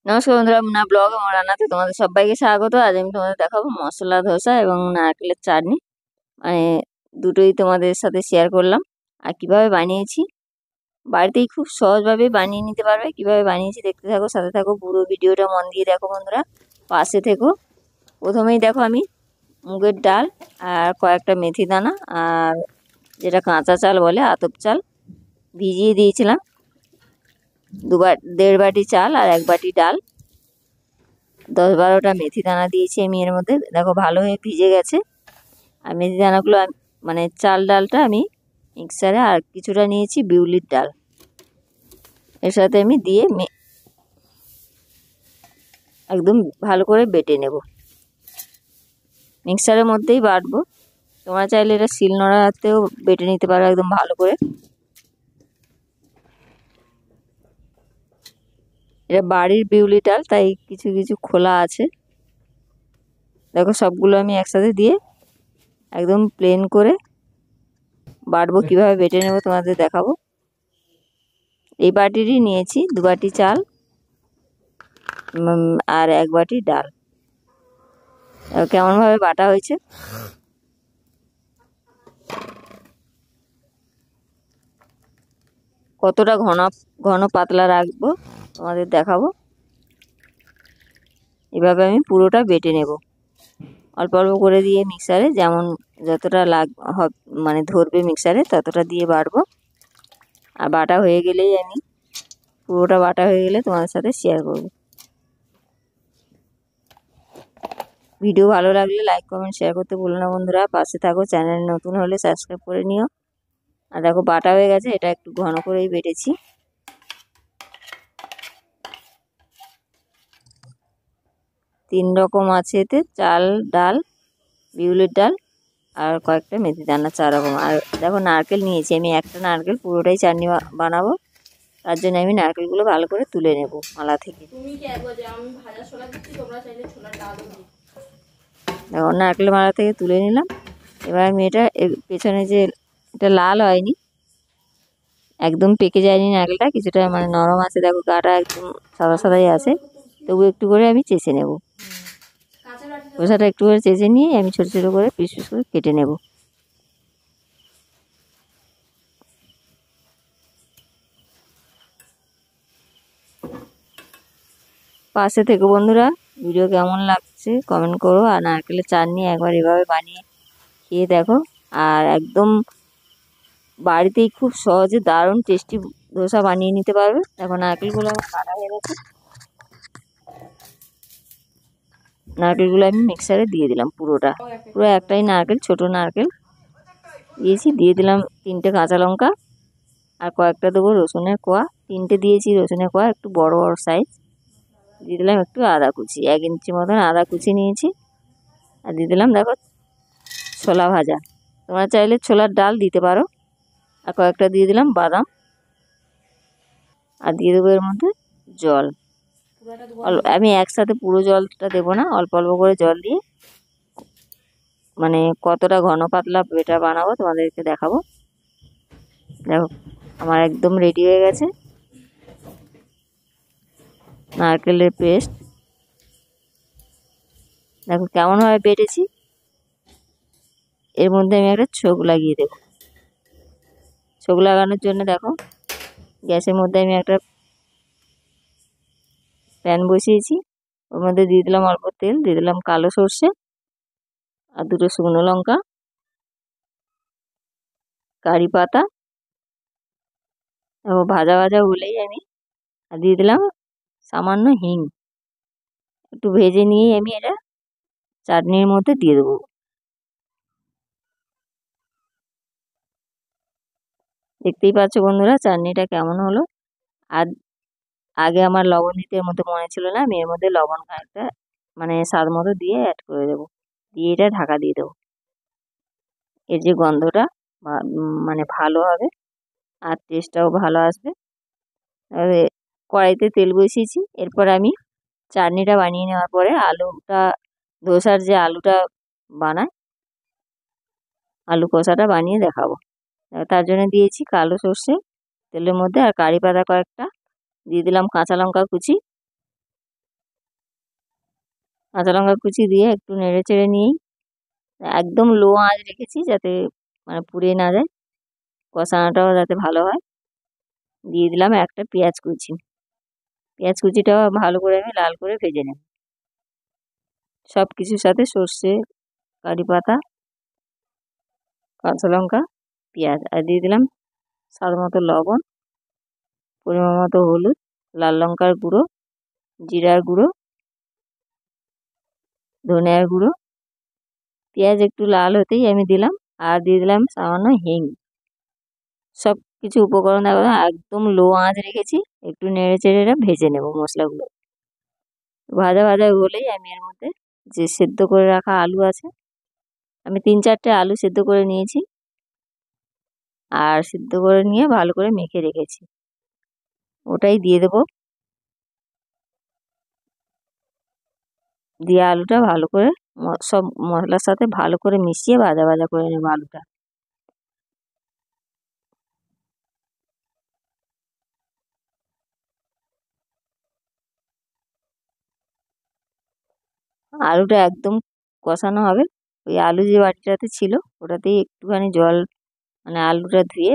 নমস্কার বন্ধুরা, মুন্না ব্লগ আমার রান্নাতে তোমাদের সবাইকে স্বাগত। আজ আমি তোমাদের দেখাবো মশলা ধোসা এবং নারকেলের চাটনি। মানে দুটোই তোমাদের সাথে শেয়ার করলাম আর কিভাবে বানিয়েছি। বাড়িতেই খুব সহজভাবে বানিয়ে নিতে পারবে। কিভাবে বানিয়েছি দেখতে থাকো, সাথে থাকো, পুরো ভিডিওটা মন দিয়ে দেখো বন্ধুরা, পাশে থেকো। প্রথমেই দেখো আমি মুগের ডাল আর কয়েকটা মেথি দানা আর যেটা কাঁচা চাল বলে আতপ চাল ভিজিয়ে দিয়েছিলাম। 1.5 বাটি চাল আর 1 বাটি ডাল, 10-12টা মেথি দানা দিয়েছি আমি এর মধ্যে। দেখো ভালো হয়ে ভিজে গেছে। আর মেথি দানাগুলো মানে চাল ডালটা আমি মিক্সারে, আর কিছুটা নিয়েছি বিউলির ডাল, এর সাথে আমি দিয়ে একদম ভালো করে বেটে নেব। মিক্সারের মধ্যেই বাটবো, তোমরা চাইলে এটা শিলনোড়াতেও বেটে নিতে পারো একদম ভালো করে। এটা বাড়ির বিউলি ডাল, তাই কিছু কিছু খোলা আছে। দেখো সবগুলো আমি একসাথে দিয়ে একদম প্লেন করে বাটবো। কিভাবে বেটে নেব তোমাদের দেখাবো। এই বাটিরই নিয়েছি 2 বাটি চাল আর 1 বাটি ডাল। কেমনভাবে বাটা হয়েছে, কতটা ঘন ঘন পাতলা রাখবো তোমাদের দেখাবো। এভাবে আমি পুরোটা বেটে নেব, অল্প অল্প করে দিয়ে মিক্সারে, যেমন যতটা মানে ধরবে মিক্সারে ততটা দিয়ে বাটবো। আর বাটা হয়ে গেলেই আমি পুরোটা বাটা হয়ে গেলে তোমাদের সাথে শেয়ার করব। ভিডিও ভালো লাগলে লাইক কমেন্ট শেয়ার করতে ভুলো না বন্ধুরা। পাশে থাকো, চ্যানেল নতুন হলে সাবস্ক্রাইব করে নিও। আর দেখো বাটা হয়ে গেছে, এটা একটু ঘন করেই বেটেছি। তিন রকম আছে এতে, চাল, ডাল, বিউলির ডাল আর কয়েকটা মেথি দানা, 4 রকম। আর দেখো নারকেল নিয়েছি আমি, একটা নারকেল, পুরোটাই চাটনি বানাবো। তার জন্য আমি নারকেলগুলো ভালো করে তুলে নেব মালা থেকে। দেখো নারকেল মালা থেকে তুলে নিলাম। এবার আমি এটা পেছনে যে এটা লাল হয়নি, একদম পেকে যায়নি নারকেলটা, কিছুটা মানে নরম আছে। দেখো গাটা একদম সাদা সাদাই আছে, তবু একটু করে আমি চেঁচে নেব। খোসাটা একটু করে চেঁচে নিয়ে আমি ছোটো ছোটো করে পিস পিস করে কেটে নেব। পাশে থেকে বন্ধুরা, ভিডিও কেমন লাগছে কমেন্ট করো। আর নারকেলের চাটনি একবার এভাবে বানিয়ে খেয়ে দেখো, আর একদম বাড়িতেই খুব সহজে দারুণ টেস্টি ধোসা বানিয়ে নিতে পারবে। দেখো নারকেলগুলো আমার কাটা হয়ে গেছে, নারকেলগুলো আমি মিক্সারে দিয়ে দিলাম পুরোটা। পুরো একটাই নারকেল, ছোট নারকেল দিয়েছি। দিয়ে দিলাম 3টে কাঁচা লঙ্কা আর কয়েকটা দেবো রসুনের কোয়া। 3টে দিয়েছি রসুনের কোয়া, একটু বড় বড় সাইজ। দিয়ে দিলাম একটু আদা কুচি, 1 ইঞ্চি মতন আদা কুচি নিয়েছি। আর দিয়ে দিলাম দেখো ছোলা ভাজা, তোমরা চাইলে ছোলার ডাল দিতে পারো। আর কয়েকটা দিয়ে দিলাম বাদাম। আর দিয়ে দেবো এর মধ্যে জল। আমি একসাথে পুরো জলটা দেবো না, অল্প অল্প করে জল দিয়ে মানে কতটা ঘন পাতলা বেটা বানাবো তোমাদেরকে দেখাবো। দেখো আমার একদম রেডি হয়ে গেছে নারকেলের পেস্ট। দেখো কেমনভাবে বেটেছি। এর মধ্যে আমি একটা ছোক লাগিয়ে দেবো। ছোক লাগানোর জন্য দেখো গ্যাসের মধ্যে আমি একটা প্যান বসিয়েছি, ওর মধ্যে দিয়ে দিলাম অল্প তেল, দিয়ে দিলাম কালো সর্ষে আর 2টো শুকনো লঙ্কা, কারি পাতা। এবং ভাজা ভাজা হলেই আমি দিয়ে দিলাম সামান্য হিং। একটু ভেজে নিয়েই আমি এটা চাটনির মধ্যে দিয়ে দেবো। দেখতেই পাচ্ছ বন্ধুরা চাটনিটা কেমন হলো। আর আগে আমার লবণ দিতে এর মধ্যে মনে ছিল না, আমি এর মধ্যে লবণ খানিকটা মানে স্বাদ মতো দিয়ে অ্যাড করে দেবো। দিয়ে এটা ঢাকা দিয়ে দেবো। এর যে গন্ধটা মানে ভালো হবে আর টেস্টটাও ভালো আসবে। কড়াইতে তেল বসিয়েছি। এরপর আমি চাটনিটা বানিয়ে নেওয়ার পরে আলুটা, ধোসার যে আলুটা বানায়, আলু কষাটা বানিয়ে দেখাবো। তার জন্য দিয়েছি কালো সর্ষে তেলের মধ্যে আর কারি পাতা কয়েকটা, দিয়ে দিলাম কাঁচা লঙ্কা কুচি, কাঁচা লঙ্কা কুচি দিয়ে একটু নেড়ে চেড়ে নিয়েই একদম লো আঁচ রেখেছি, যাতে মানে পুড়ে না যায়, কষানোটাও যাতে ভালো হয়। দিয়ে দিলাম একটা পেঁয়াজ কুচি। পেঁয়াজ কুচিটাও ভালো করে আমি লাল করে ভেজে নেব। সব কিছুর সাথে সর্ষে, কারি পাতা, কাঁচা লঙ্কা, পেঁয়াজ, আর দিয়ে দিলাম স্বাদ মতো লবণ, পরিমাণ মতো হলুদ, লাল লঙ্কার গুঁড়ো, জিরার গুঁড়ো, ধনিয়ার গুঁড়ো। পেঁয়াজ একটু লাল হতেই আমি দিলাম, আর দিয়ে দিলাম সামান্য হিং। সব কিছু উপকরণ একদম লো আঁচ রেখেছি, একটু নেড়ে চেড়ে ভেজে নেব মশলাগুলো। ভাজা ভাজা হলেই আমি এর মধ্যে যে সেদ্ধ করে রাখা আলু আছে, আমি 3-4টে আলু সেদ্ধ করে নিয়েছি, আর সিদ্ধ করে নিয়ে ভালো করে মেখে রেখেছি, ওটাই দিয়ে দেবো। দিয়ে আলুটা ভালো করে সব মশলার সাথে ভালো করে মিশিয়ে ভাজা ভাজা করে নেব আলুটা। আলুটা একদম কষানো হবে। ওই আলু যে বাটিটাতে ছিল ওটাতেই একটুখানি জল, মানে আলুটা ধুয়ে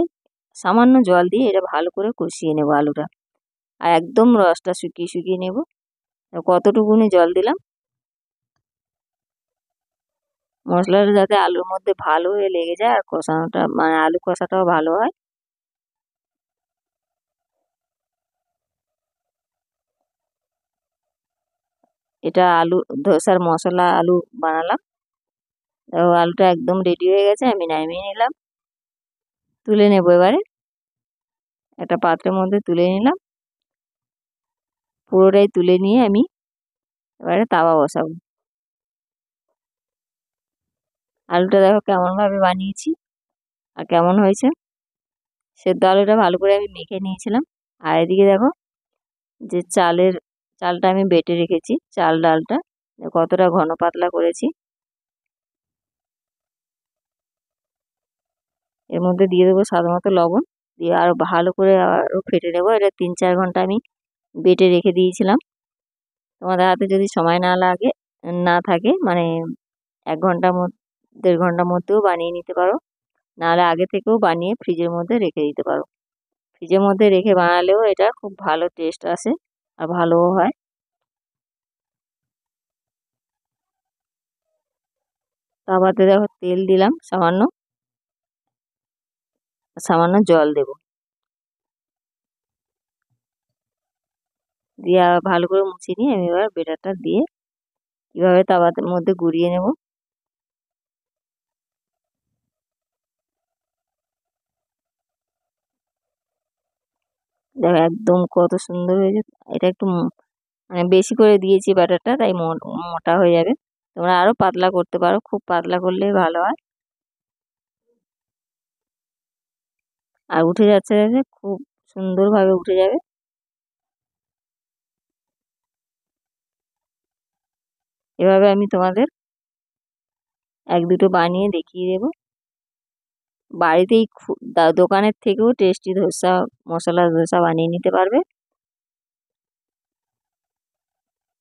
সামান্য জল দিয়ে এটা ভালো করে কষিয়ে নেব আলুটা, আর একদম রসটা শুকিয়ে শুকিয়ে নেব। কতটুকুনি জল দিলাম, মশলাটা যাতে আলুর মধ্যে ভালো হয়ে লেগে যায়, আর কষানোটা মানে আলু কষাটাও ভালো হয়। এটা আলু ধোসার মশলা আলু বানালাম। আলুটা একদম রেডি হয়ে গেছে, আমি নামিয়ে নিলাম, তুলে নেবো এবারে। একটা পাত্রের মধ্যে তুলে নিলাম, পুরোটাই তুলে নিয়ে আমি এবারে তাওয়া বসাবো। আলুটা দেখো কেমন ভাবে বানিয়েছি আর কেমন হয়েছে। সেদ্ধ আলুটা ভালো করে আমি মেখে নিয়েছিলাম। আর এদিকে দেখো যে চালটা আমি বেটে রেখেছি, ডালটা কতটা ঘন পাতলা করেছি। এর মধ্যে দিয়ে দেবো স্বাদ মতো লবণ, দিয়ে আরো ভালো করে আরো ফেটে নেবো। এটা 3-4 ঘন্টা আমি বেটে রেখে দিয়েছিলাম। তোমাদের হাতে যদি সময় না থাকে, মানে 1 ঘন্টার মধ্যে 1.5 ঘন্টার মধ্যেও বানিয়ে নিতে পারো, নাহলে আগে থেকেও বানিয়ে ফ্রিজের মধ্যে রেখে দিতে পারো। ফ্রিজের মধ্যে রেখে বানালেও এটা খুব ভালো টেস্ট আসে, আর ভালোও হয়। তারপরে দেখো তেল দিলাম সামান্য, সামান্য জল দেব, দিয়ে আবার ভালো করে মুছিয়ে নিয়ে আমি এবার বেটারটা দিয়ে কিভাবে তাওয়ার মধ্যে গুঁড়িয়ে নেব। দেখো একদম কত সুন্দর হয়েছে। এটা একটু মানে বেশি করে দিয়েছি ব্যাটারটা, তাই মোটা হয়ে যাবে। তোমরা আরো পাতলা করতে পারো, খুব পাতলা করলে ভালো হয়। আর উঠে যাচ্ছে দেখে খুব সুন্দরভাবে উঠে যাবে। এভাবে আমি তোমাদের 1-2টো বানিয়ে দেখিয়ে দেবো। বাড়িতেই দোকানের থেকেও টেস্টি মশলা ধোসা বানিয়ে নিতে পারবে।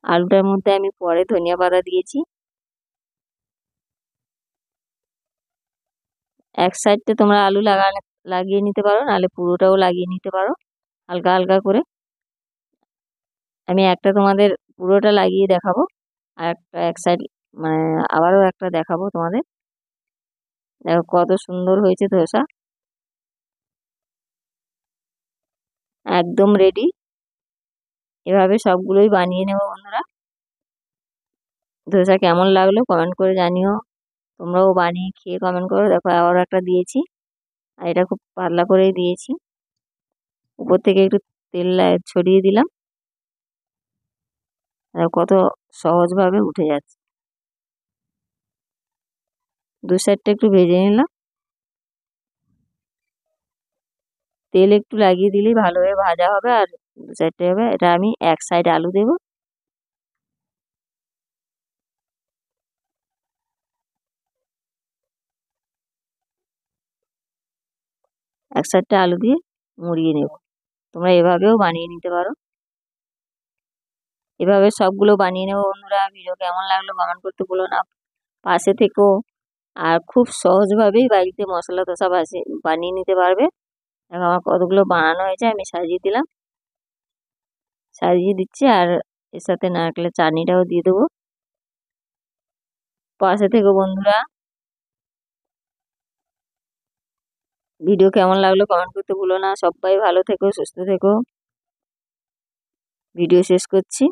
আলুটার মধ্যে আমি পরে ধনিয়া পাতা দিয়েছি। এক সাইডটা তোমরা আলু লাগিয়ে নিতে পারো, নাহলে পুরোটাও লাগিয়ে নিতে পারো হালকা হালকা করে। আমি একটা তোমাদের পুরোটা লাগিয়ে দেখাবো, আর একটা এক সাইড মানে আবারও একটা দেখাবো তোমাদের। দেখো কত সুন্দর হয়েছে ধোসা, একদম রেডি। এভাবে সবগুলোই বানিয়ে নেবো বন্ধুরা। ধোসা কেমন লাগলো কমেন্ট করে জানিও, তোমরাও বানিয়ে খেয়ে কমেন্ট করো। দেখো আবারও একটা দিয়েছি, আর এটা খুব পাতলা করেই দিয়েছি। উপর থেকে একটু তেল ছড়িয়ে দিলাম, আর কত সহজভাবে উঠে যাচ্ছে। দু সাইডটা একটু ভেজে নিলাম, তেল একটু লাগিয়ে দিলেই ভালোভাবে ভাজা হবে, আর দু সাইডটা হবে। এটা আমি এক সাইড আলু দেব, এক সাইডটা আলু দিয়ে মুড়িয়ে নেব। তোমরা এভাবেও বানিয়ে নিতে পারো। এভাবে সবগুলো বানিয়ে নেবো বন্ধুরা। ভিডিও কেমন লাগলো কমেন্ট করতে ভুলো না, পাশে থেকো। আর খুব সহজভাবেই বাড়িতে মশলা ধোসা বানিয়ে নিতে পারবে। দেখো আমার কতগুলো বানানো হয়েছে, আমি সাজিয়ে দিচ্ছি। আর এর সাথে নারকেলের চাটনিটাও দিয়ে দেবো। পাশে থেকো বন্ধুরা। ভিডিও কেমন লাগলো কমেন্ট করতে ভুলো না। সবাই ভালো থেকো, সুস্থ থেকো। ভিডিও শেষ করছি।